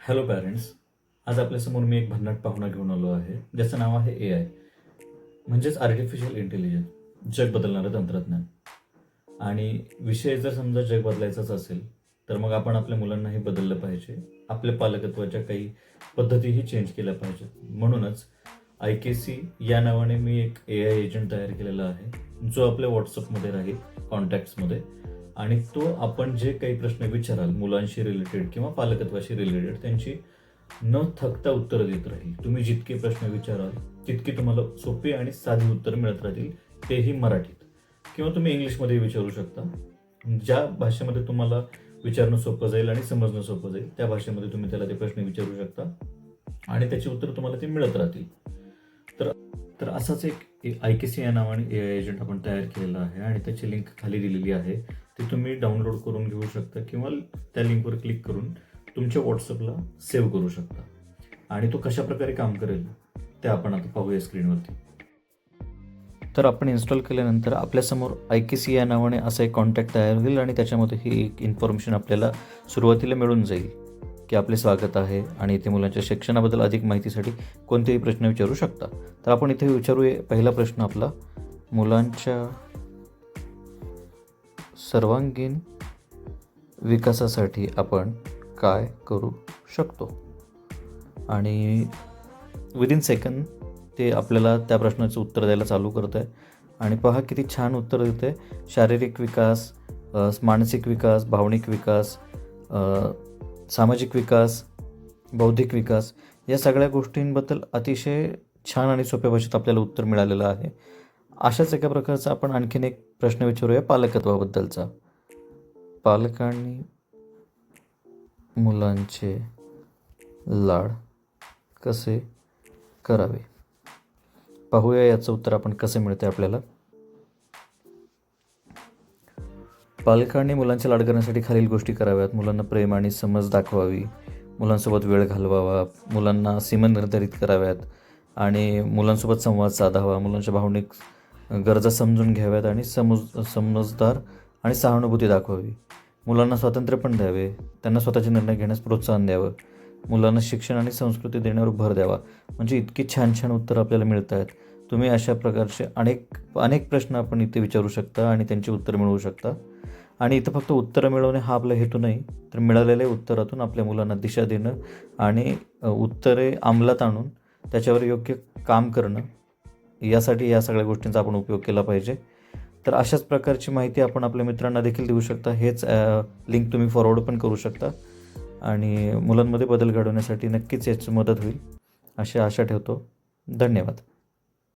Hello parents. आज आपल्यासमोर मी एक भन्नाट पाहुणा घेऊन आलो आहे, ज्याचं नाव आहे AI, म्हणजेच आर्टिफिशियल इंटेलिजन्स, जग बदलणारं तंत्रज्ञान. आणि विषय जर समजा जग बदलायचाच असेल तर मग आपण आपल्या मुलांनाही बदललं पाहिजे. आपल्या पालकत्वाच्या काही पद्धतीही चेंज केल्या पाहिजेत. म्हणूनच IKC या नावाने मी एक AI एजंट तयार केलेला आहे, जो आपल्या व्हॉट्सअपमध्ये राहील, कॉन्टॅक्ट्समध्ये. आणि तो आपण जे काही प्रश्न विचाराल मुलांशी रिलेटेड किंवा पालकत्वाशी रिलेटेड, त्यांची न थकता उत्तरं देत राहील. तुम्ही जितके प्रश्न विचाराल तितकी तुम्हाला सोपी आणि साधी उत्तरं मिळत राहतील, तेही मराठीत. किंवा तुम्ही इंग्लिशमध्ये विचारू शकता. ज्या भाषेमध्ये तुम्हाला विचारणं सोपं जाईल आणि समजणं सोपं जाईल त्या भाषेमध्ये तुम्ही त्याला ते प्रश्न विचारू शकता आणि त्याची उत्तरं तुम्हाला ते मिळत राहतील. तर असाच एक IKC या नावाने AI एजंट आपण तयार केलेला आहे आणि त्याची लिंक खाली दिलेली आहे. ती तुम्ही डाउनलोड करून घेऊ शकता किंवा त्या लिंकवर क्लिक करून तुमच्या व्हॉट्सअपला सेव्ह करू शकता. आणि तो कशा प्रकारे काम करेल ते आपण आता पाहूया स्क्रीनवरती. तर आपण इन्स्टॉल केल्यानंतर आपल्यासमोर IKC या नावाने असा एक कॉन्टॅक्ट तयार होईल आणि त्याच्यामध्ये ही एक इन्फॉर्मेशन आपल्याला सुरुवातीला मिळून जाईल की आपले स्वागत आहे आणि इथे मुलांच्या शिक्षणाबद्दल अधिक माहितीसाठी कोणतेही प्रश्न विचारू शकता. तर आपण इथे विचारूया पहिला प्रश्न आपला, मुलांच्या सर्वांगीण विकासासाठी आपण काय करू शकतो. आणि विदिन सेकंद ते आपल्याला त्या प्रश्नाचं उत्तर द्यायला चालू करतं आहे. आणि पहा किती छान उत्तर देतं आहे. शारीरिक विकास, मानसिक विकास, भावनिक विकास, सामाजिक विकास, बौद्धिक विकास, या सगळ्या गोष्टींबद्दल अतिशय छान आणि सोप्या भाषेत आपल्याला उत्तर मिळालेलं आहे. अशाच एका प्रकारचा आपण आणखीन एक प्रश्न विचारूया पालकत्वाबद्दलचा. पालकांनी मुलांचे लाड कसे करावे. पाहूया याचं उत्तर आपण कसं मिळते आपल्याला. पालकांनी मुलांचे लाड करण्यासाठी खालील गोष्टी कराव्यात. मुलांना प्रेम आणि समज दाखवावी, मुलांसोबत वेळ घालवावा, मुलांना सीमा निर्धारित कराव्यात आणि मुलांसोबत संवाद साधावा, मुलांच्या भावनिक गरजा समजून घ्याव्यात आणि समजदार आणि सहानुभूती दाखवावी, मुलांना स्वातंत्र्य पण द्यावे, त्यांना स्वतःचे निर्णय घेण्यास प्रोत्साहन द्यावं, मुलांना शिक्षण आणि संस्कृती देण्यावर भर द्यावा. म्हणजे इतकी छान छान उत्तरं आपल्याला मिळत आहेत. तुम्ही अशा प्रकारचे अनेक प्रश्न आपण इथे विचारू शकता आणि त्यांची उत्तरं मिळवू शकता. आणि इथं फक्त उत्तरं मिळवणे हा आपला हेतू नाही, तर मिळालेल्या उत्तरातून आपल्या मुलांना दिशा देणं आणि उत्तरे अंमलात आणून त्याच्यावर योग्य काम करणं, यासाठी या सगळ्या गोष्टींचा आपण उपयोग केला पाहिजे. तर अशाच प्रकारची माहिती आपण आपल्या मित्रांना देखील देऊ शकता. हेच लिंक तुम्ही फॉरवर्ड पण करू शकता आणि मुलांमध्ये बदल घडवण्यासाठी नक्कीच याची मदत होईल अशी आशा ठेवतो. धन्यवाद.